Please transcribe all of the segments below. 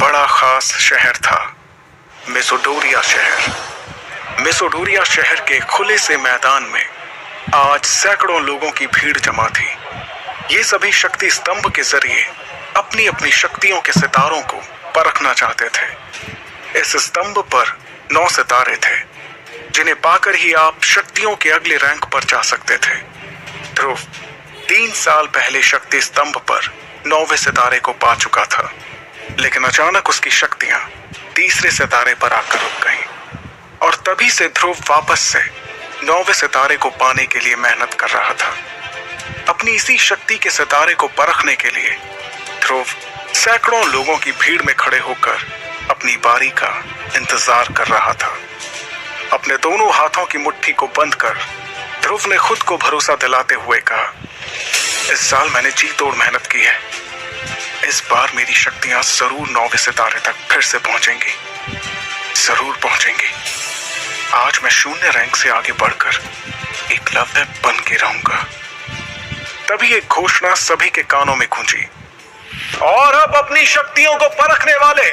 बड़ा खास शहर था, मेसोडोरिया शहर। मेसोडोरिया शहर के खुले से मैदान में आज सैकड़ों लोगों की भीड़ जमा थी। ये सभी शक्ति स्तंभ के जरिए अपनी अपनी शक्तियों के सितारों को परखना चाहते थे। इस स्तंभ पर 9 सितारे थे, जिन्हें पाकर ही आप शक्तियों के अगले रैंक पर जा सकते थे। ध्रुव 3 साल पहले शक्ति स्तंभ पर 9वें सितारे को पा चुका था, लेकिन अचानक उसकी शक्तियां तीसरे सितारे पर आकर रुक गईं और तभी से ध्रुव वापस से 9वें सितारे को पाने के लिए मेहनत कर रहा था। अपनी इसी शक्ति के सितारे को परखने के लिए ध्रुव सैकड़ों लोगों की भीड़ में खड़े होकर अपनी बारी का इंतजार कर रहा था। अपने दोनों हाथों की मुट्ठी को बंद कर ध्रुव ने खुद को भरोसा दिलाते हुए कहा, इस साल मैंने जी तोड़ मेहनत की है। इस बार मेरी शक्तियां जरूर 9वें सितारे तक फिर से पहुंचेंगी, जरूर पहुंचेंगी। आज मैं 0 रैंक से आगे बढ़कर एकलव्य बन के रहूंगा। तभी एक घोषणा सभी के कानों में गूंजी, और अब अपनी शक्तियों को परखने वाले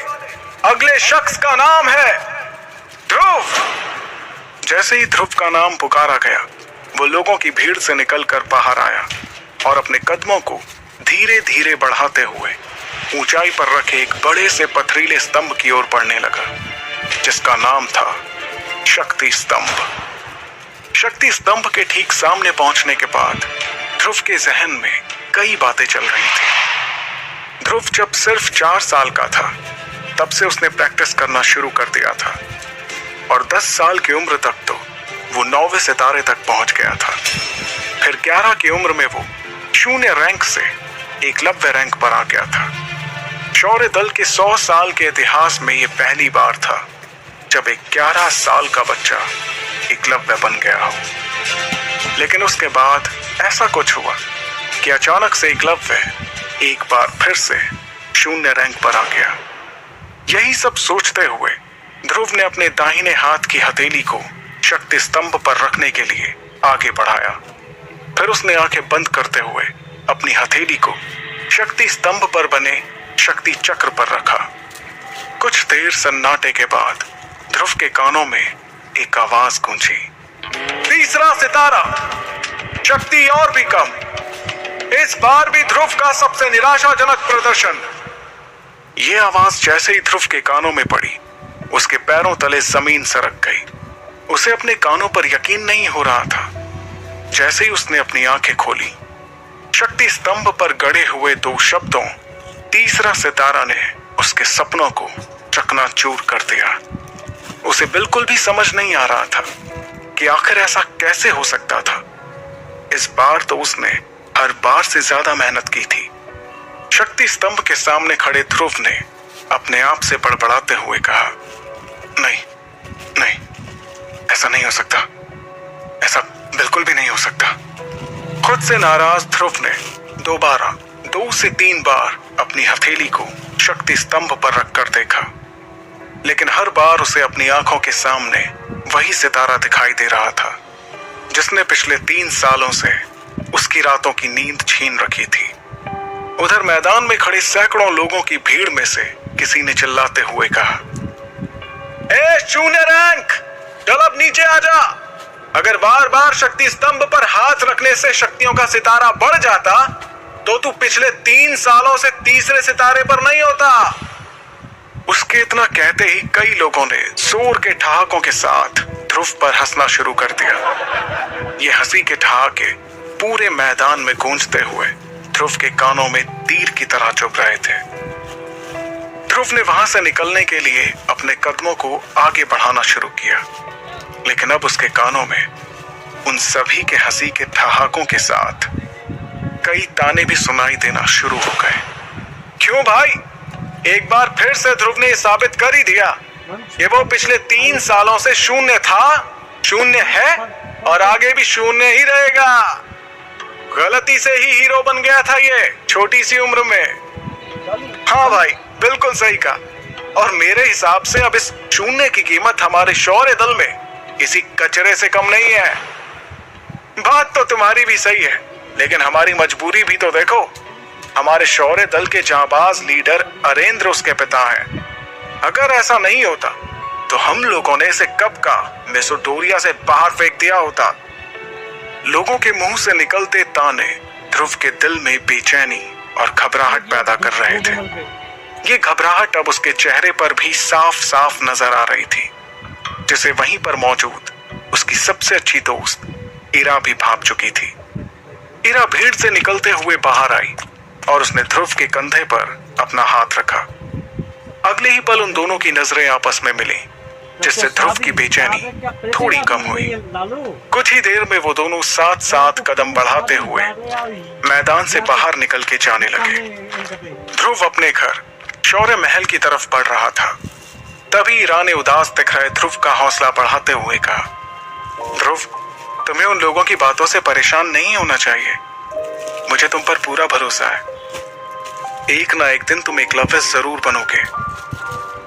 अगले शख्स का नाम है ध्रुव। जैसे ही ध्रुव का नाम पुकारा गया, वो लोगों की भीड़ से निकलकर बाहर आया और अपने कदमों को धीरे धीरे बढ़ाते हुए ऊंचाई पर रखे एक बड़े से पथरीले स्तंभ की ओर बढ़ने लगा, जिसका नाम था शक्ति स्तंभ। शक्ति स्तंभ के ठीक सामने पहुंचने के बाद ध्रुव के जहन में कई बातें चल रही थी। ध्रुव जब सिर्फ 4 साल का था, तब से उसने प्रैक्टिस करना शुरू कर दिया था और 10 साल की उम्र तक तो वो 9वें सितारे तक पहुंच गया था। फिर 11 की उम्र में वो 0 रैंक से एकलव्य रैंक पर आ गया था। शौर्य दल के 100 साल के इतिहास में ये पहली बार था जब एक 11 साल का बच्चा एकलव्य बन गया हो। लेकिन उसके बाद ऐसा कुछ हुआ कि अचानक से एकलव्य एक बार फिर से 0 रैंक पर आ गया। यही सब सोचते हुए ध्रुव ने अपने दाहिने हाथ की हथेली को शक्ति स्तंभ पर रखने के लिए आगे बढ़ाया। फिर उसने आंखें बंद करते हुए अपनी हथेली को शक्ति स्तंभ पर बने शक्ति चक्र पर रखा। कुछ देर सन्नाटे के बाद ध्रुव के कानों में एक आवाज गूंजी, तीसरा सितारा, शक्ति और भी कम। इस बार भी ध्रुव का सबसे निराशाजनक प्रदर्शन। ये आवाज जैसे ही ध्रुव के कानों में पड़ी, उसके पैरों तले जमीन सरक गई। उसे अपने कानों पर यकीन नहीं हो रहा था। जैसे ही उसने अपनी आंखें खोली, शक्ति स्तंभ पर गड़े हुए 2 शब्दों तीसरा सितारा ने उसके सपनों को चकनाचूर कर दिया। उसे बिल्कुल भी समझ नहीं आ रहा था कि आखिर ऐसा कैसे हो सकता था। इस बार तो उसने हर बार से ज्यादा मेहनत की थी। शक्ति स्तंभ के सामने खड़े ध्रुव ने अपने आप से बड़बड़ाते हुए कहा, नहीं नहीं, ऐसा नहीं हो सकता, ऐसा बिल्कुल भी नहीं हो सकता। खुद से नाराज ध्रुव ने दोबारा 2 से 3 बार अपनी हथेली को शक्ति स्तंभ पर रखकर देखा, लेकिन हर बार उसे अपनी आंखों के सामने वही सितारा दिखाई दे रहा था जिसने पिछले 3 सालों से उसकी रातों की नींद छीन रखी थी। उधर मैदान में खड़े सैकड़ों लोगों की भीड़ में से किसी ने चिल्लाते हुए कहा, ए 0 रैंक, चल अब नीचे आ जा। अगर बार बार शक्ति स्तंभ पर हाथ रखने से शक्तियों का सितारा बढ़ जाता तो तू पिछले 3 सालों से तीसरे सितारे पर नहीं होता। उसके इतना कहते ही कई लोगों ने जोर के ठहाकों के साथ ध्रुव पर हंसना शुरू कर दिया। ये हंसी के ठहाके पूरे मैदान में गूंजते हुए ध्रुव के कानों में तीर की तरह चुभ रहे थे। ध्रुव ने वहां से निकलने के लिए अपने कदमों को आगे बढ़ाना शुरू किया, लेकिन अब उसके कानों में उन सभी के हंसी के ठहाकों के साथ कई ताने भी सुनाई देना शुरू हो गए। क्यों भाई, एक बार फिर से ध्रुव ने साबित कर ही दिया कि वो पिछले 3 सालों से 0 था, 0 है और आगे भी 0 ही रहेगा। गलती से ही हीरो बन गया था ये छोटी सी उम्र में। हाँ भाई, बिल्कुल सही कहा। और मेरे हिसाब से अब इस 0 की कीमत हमारे शौर्य दल में किसी कचरे से कम नहीं है। बात तो तुम्हारी भी सही है, लेकिन हमारी मजबूरी भी तो देखो। हमारे शौर्य दल के जांबाज लीडर अरेंद्र उसके पिता हैं। अगर ऐसा नहीं होता तो हम लोगों ने इसे कब का मेसोडोरिया से बाहर फेंक दिया होता। लोगों के मुंह से निकलते ताने ध्रुव के दिल में बेचैनी और घबराहट पैदा कर रहे थे। ये घबराहट अब उसके चेहरे पर भी साफ साफ नजर आ रही थी, जिसे वहीं पर मौजूद उसकी सबसे अच्छी दोस्त इरा भी भाप चुकी थी। इरा भीड़ से निकलते हुए बाहर आई और उसने ध्रुव के कंधे पर अपना हाथ रखा। अगले ही पल उन दोनों की नजरें आपस में मिली, जिससे ध्रुव की बेचैनी थोड़ी कम हुई। कुछ ही देर में वो दोनों साथ साथ कदम बढ़ाते हुए मैदान से बाहर निकल के जाने लगे। ध्रुव अपने घर शौर्य महल की तरफ बढ़ रहा था। तभी ईरा ने उदास दिख रहे ध्रुव का हौसला बढ़ाते हुए कहा, ध्रुव, तुम्हें उन लोगों की बातों से परेशान नहीं होना चाहिए। मुझे तुम पर पूरा भरोसा है। एक ना एक दिन तुम एकलव्य जरूर बनोगे।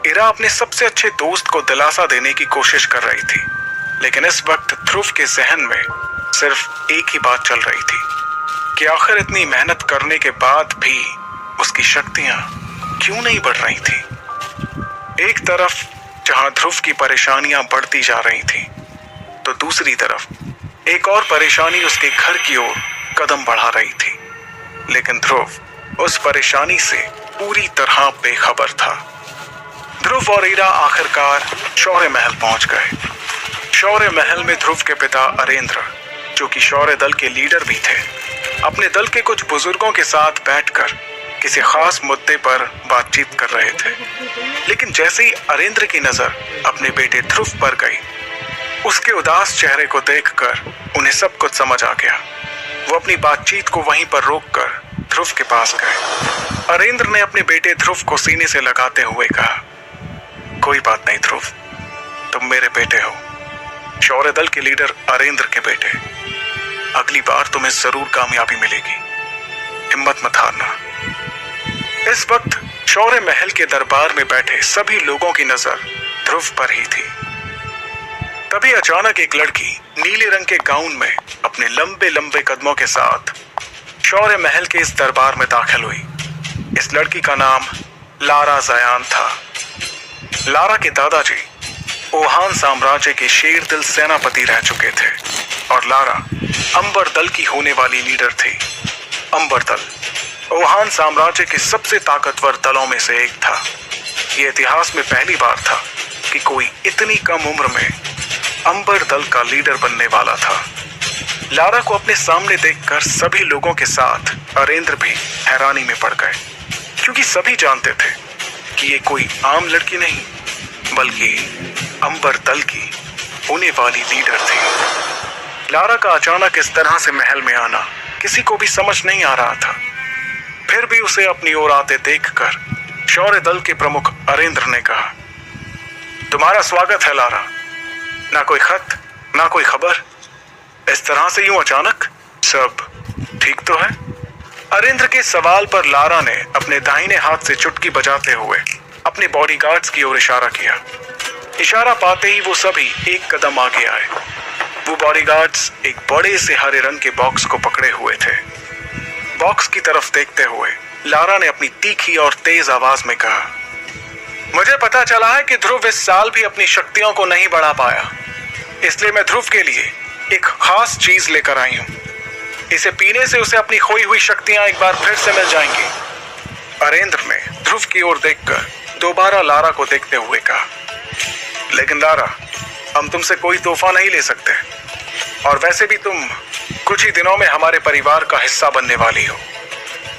इरा अपने सबसे अच्छे दोस्त को दिलासा देने की कोशिश कर रही थी, लेकिन इस वक्त ध्रुव के जहन में सिर्फ एक ही बात चल रही थी कि आखिर इतनी मेहनत करने के बाद भी उसकी शक्तियां क्यों नहीं बढ़ रही थी। एक तरफ जहां ध्रुव की परेशानियां बढ़ती जा रही थी, तो दूसरी तरफ एक और परेशानी उसके घर की ओर कदम बढ़ा रही थी। लेकिन ध्रुव उस परेशानी से पूरी तरह बेखबर था। ध्रुव और ईरा आखिरकार शौर्य महल पहुंच गए। शौर्य महल में ध्रुव के पिता अरेंद्र, जो कि शौर्य दल के लीडर भी थे, अपने दल के कुछ बुजुर्गों के साथ बैठकर किसी खास मुद्दे पर बातचीत कर रहे थे। लेकिन जैसे ही अरेंद्र की नजर अपने बेटे ध्रुव पर गई, उसके उदास चेहरे को देखकर उन्हें सब कुछ समझ आ गया। वो अपनी बातचीत को वहीं पर रोककर ध्रुव के पास गए। अरेंद्र ने अपने बेटे ध्रुव को सीने से लगाते हुए कहा, कोई बात नहीं ध्रुव, तुम मेरे बेटे हो, शौर्य दल के लीडर अरेंद्र के बेटे। अगली बार तुम्हें जरूर कामयाबी मिलेगी, हिम्मत मत हारना। इस वक्त शौर्य महल के दरबार में बैठे सभी लोगों की नजर ध्रुव पर ही थी। तभी अचानक एक लड़की नीले रंग के गाउन में अपने लंबे लंबे कदमों के साथ शौर्य महल के इस दरबार में दाखिल हुई। इस लड़की का नाम लारा जयान था। लारा के दादाजी ओहान साम्राज्य के शेर दिल सेनापति रह चुके थे और लारा अंबर दल की होने वाली लीडर थी। अंबर दल ओहान साम्राज्य के सबसे ताकतवर दलों में से एक था। यह इतिहास में पहली बार था कि कोई इतनी कम उम्र में अंबर दल का लीडर बनने वाला था। लारा को अपने सामने देखकर सभी लोगों के साथ अरेंद्र भी हैरानी में पड़ गए, क्योंकि सभी जानते थे कि ये कोई आम लड़की नहीं बल्कि अंबर दल की होने वाली लीडर थी। लारा का अचानक इस तरह से महल में आना किसी को भी समझ नहीं आ रहा था। फिर भी उसे अपनी ओर आते देखकर शौर्य दल के प्रमुख अरेंद्र ने कहा, तुम्हारा स्वागत है लारा। ना कोई खत, ना कोई खबर, इस तरह से यूं अचानक, सब ठीक तो है? अरेंद्र के सवाल पर लारा ने अपने दाहिने हाथ से चुटकी बजाते हुए अपने बॉडीगार्ड्स की ओर इशारा किया। इशारा पाते ही वो सभी एक कदम आगे आए। वो बॉडीगार्ड्स एक बड़े से हरे रंग के बॉक्स को पकड़े हुए थे। बॉक्स की तरफ देखते हुए लारा ने अपनी तीखी और तेज आवाज में कहा, मुझे पता चला है कि ध्रुव इस साल भी अपनी शक्तियों को नहीं बढ़ा पाया, इसलिए मैं ध्रुव के लिए एक खास चीज लेकर आई हूं। इसे पीने से उसे अपनी खोई हुई शक्तियां एक बार फिर से मिल जाएंगी। अरेंद्र ने ध्रुव की ओर देखकर दोबारा लारा को देखते हुए कहा, लेकिन लारा, हम तुमसे कोई तोहफा नहीं ले सकते, और वैसे भी तुम कुछ ही दिनों में हमारे परिवार का हिस्सा बनने वाली हो,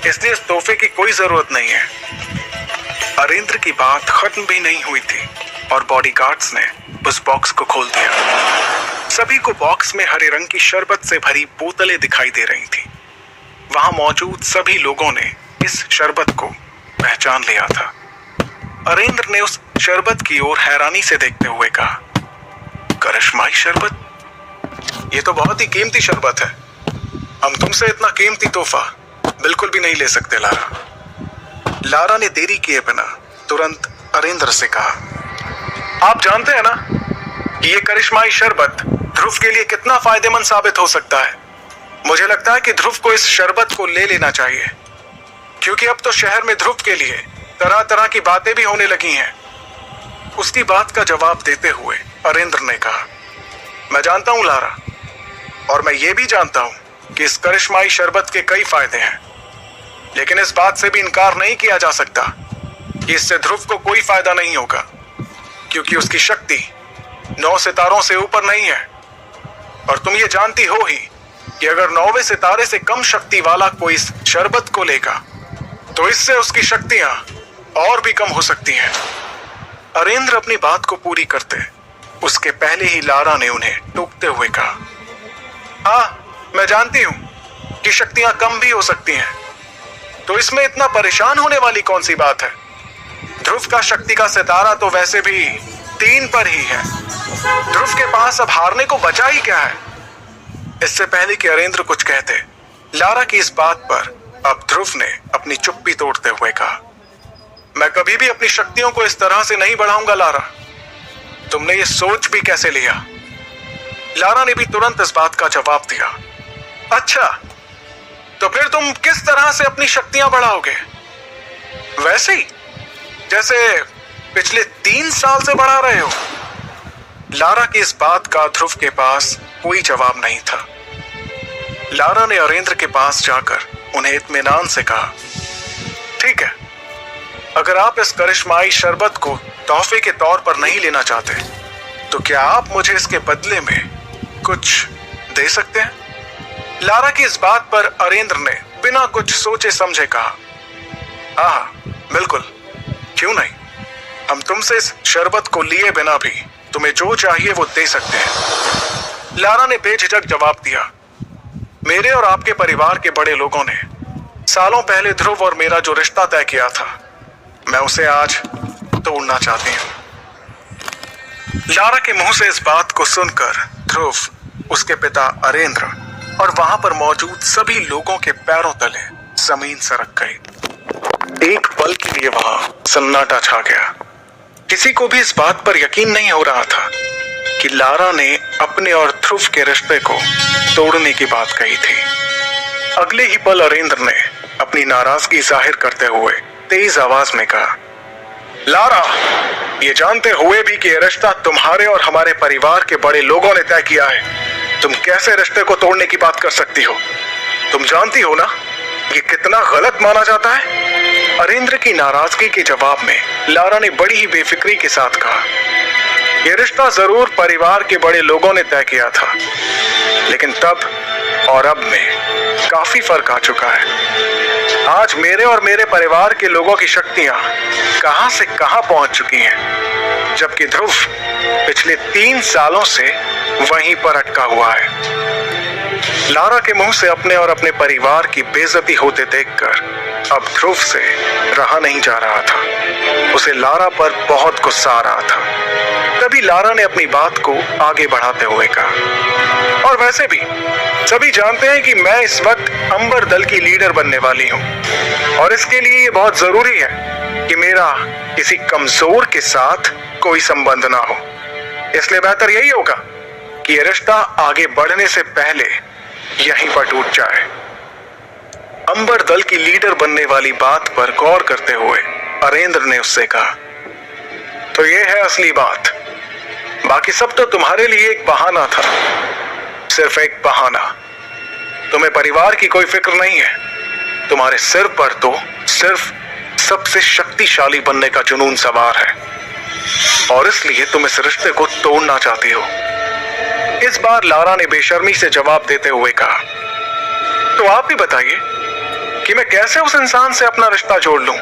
इसलिए इस तोहफे की कोई जरूरत नहीं है। अरेंद्र की बात खत्म भी नहीं हुई थी और बॉडीगार्ड्स ने उस बॉक्स को खोल दिया। सभी को बॉक्स में हरे रंग की शरबत से भरी बोतलें दिखाई दे रही थी। वहां मौजूद सभी लोगों ने इस शरबत को पहचान लिया था। अरेंद्र ने उस शरबत की ओर हैरानी से देखते हुए कहा, करिश्माई शरबत? ये तो बहुत ही कीमती शरबत है। हम तुमसे इतना कीमती तोहफा बिल्कुल भी नहीं ले सकते लारा। लारा ने देरी किए बिना तुरंत अरेंद्र से कहा, आप जानते हैं ना कि ये करिश्माई शरबत ध्रुव के लिए कितना फायदेमंद साबित हो सकता है। मुझे लगता है कि ध्रुव को इस शरबत को ले लेना चाहिए, क्योंकि अब तो शहर में ध्रुव के लिए तरह तरह की बातें भी होने लगी हैं। उसकी बात का जवाब देते हुए अरेंद्र ने कहा, मैं जानता हूं लारा, और मैं ये भी जानता हूं कि इस करिश्माई शरबत के कई फायदे हैं, लेकिन इस बात से भी इनकार नहीं किया जा सकता कि इससे ध्रुव को कोई फायदा नहीं होगा, क्योंकि उसकी शक्ति 9 सितारों से ऊपर नहीं है। और तुम ये जानती हो ही कि अगर 9वें सितारे से कम शक्ति वाला कोई इस शरबत को लेगा तो इससे उसकी शक्तियां और भी कम हो सकती हैं। अरेंद्र अपनी बात को पूरी करते उसके पहले ही लारा ने उन्हें टोकते हुए कहा, हाँ मैं जानती हूं कि शक्तियां कम भी हो सकती हैं, तो इसमें इतना परेशान होने वाली कौन सी बात है। ध्रुव का शक्ति का सितारा तो वैसे भी 3 पर ही है। ध्रुव के पास अब हारने को बचा ही क्या है। इससे पहले कि अरेंद्र कुछ कहते, लारा की इस बात पर अब ध्रुव ने अपनी चुप्पी तोड़ते हुए कहा, मैं कभी भी अपनी शक्तियों को इस तरह से नहीं बढ़ाऊंगा लारा। तुमने ये सोच भी कैसे लिया। लारा ने भी तुरंत इस बात का जवाब दिया, अच्छा तो फिर तुम किस तरह से अपनी शक्तियां बढ़ाओगे? वैसे ही जैसे पिछले 3 साल से बढ़ा रहे हो। लारा की इस बात का ध्रुव के पास कोई जवाब नहीं था। लारा ने अरेंद्र के पास जाकर उन्हें इत्मीनान से कहा, ठीक है, अगर आप इस करिश्माई शरबत को तोहफे के तौर पर नहीं लेना चाहते तो क्या आप मुझे इसके बदले में कुछ दे सकते हैं? लारा की इस बात पर अरेंद्र ने बिना कुछ सोचे समझे कहा, हाँ बिल्कुल, क्यों नहीं, हम तुमसे इस शरबत को लिए बिना भी तुम्हें जो चाहिए वो दे सकते हैं। लारा ने बेझिझक जवाब दिया, मेरे और आपके परिवार के बड़े लोगों ने सालों पहले ध्रुव और मेरा जो रिश्ता तय किया था, मैं उसे आज तोड़ना चाहती हूं। लारा के मुंह से इस बात को सुनकर ध्रुव, उसके पिता अरेंद्र और वहां पर मौजूद सभी लोगों के पैरों तले जमीन सरक गई। एक पल के लिए वहां सन्नाटा छा गया। किसी को भी इस बात पर यकीन नहीं हो रहा था कि लारा ने अपने और ध्रुव के रिश्ते को तोड़ने की बात कही थी। अगले ही पल अरेंद्र ने अपनी नाराजगी जाहिर करते हुए तेज आवाज में कहा, लारा, ये जानते हुए भी कि यह रिश्ता तुम्हारे और हमारे परिवार के बड़े लोगों ने तय किया है, तुम कैसे रिश्ते को तोड़ने की बात कर सकती हो? तुम जानती हो ना ये कितना गलत माना जाता है? अरेंद्र की नाराजगी के जवाब में लारा ने बड़ी ही बेफिक्री के साथ कहा, यह रिश्ता जरूर परिवार के बड़े लोगों ने तय किया था, लेकिन तब और अब में काफी फर्क आ चुका है। आज मेरे और मेरे परिवार के लोगों की शक्तियां कहां से कहां पहुंच चुकी हैं, जबकि ध्रुव पिछले 3 सालों से वहीं पर अटका हुआ है। लारा के मुंह से अपने और अपने परिवार की बेइज्जती होते देखकर अब ध्रुव से रहा नहीं जा रहा था। उसे लारा पर बहुत गुस्सा आ रहा था। तभी लारा ने अपनी बात को आगे बढ़ाते हुए कहा, और वैसे भी सभी जानते हैं कि मैं इस वक्त अंबर दल की लीडर बनने वाली हूं, और इसके लिए ये बहुत जरूरी है कि मेरा किसी कमजोर के साथ कोई संबंध ना हो। इसलिए बेहतर यही होगा कि यह रिश्ता आगे बढ़ने से पहले यहीं पर टूट जाए। अंबर दल की लीडर बनने वाली बात पर गौर करते हुए अरेंद्र ने उससे कहा, तो ये है असली बात, बाकी सब तो तुम्हारे लिए एक बहाना था, सिर्फ एक बहाना। तुम्हें परिवार की कोई फिक्र नहीं है, तुम्हारे सिर पर तो सिर्फ सबसे शक्तिशाली बनने का जुनून सवार है, और इसलिए तुम इस रिश्ते को तोड़ना चाहती हो। इस बार लारा ने बेशर्मी से जवाब देते हुए कहा, तो आप ही बताइए कि मैं कैसे उस इंसान से अपना रिश्ता जोड़ लूं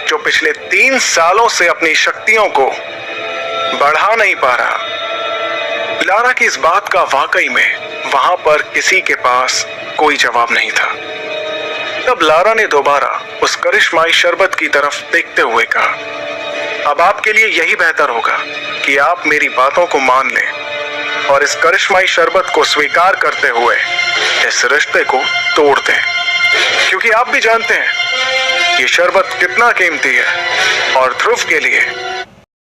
जो पिछले 3 सालों से अपनी शक्तियों को बढ़ा नहीं पा रहा। लारा की इस बात का वाकई में वहां पर किसी के पास कोई जवाब नहीं था। तब लारा ने दोबारा उस करिश्माई शरबत की तरफ देखते हुए कहा, अब आपके लिए यही बेहतर होगा कि आप मेरी बातों को मान लें और इस करिश्माई शरबत को स्वीकार करते हुए इस रिश्ते को तोड़ दें, क्योंकि आप भी जानते हैं ये शरबत कितना कीमती है और ध्रुव के लिए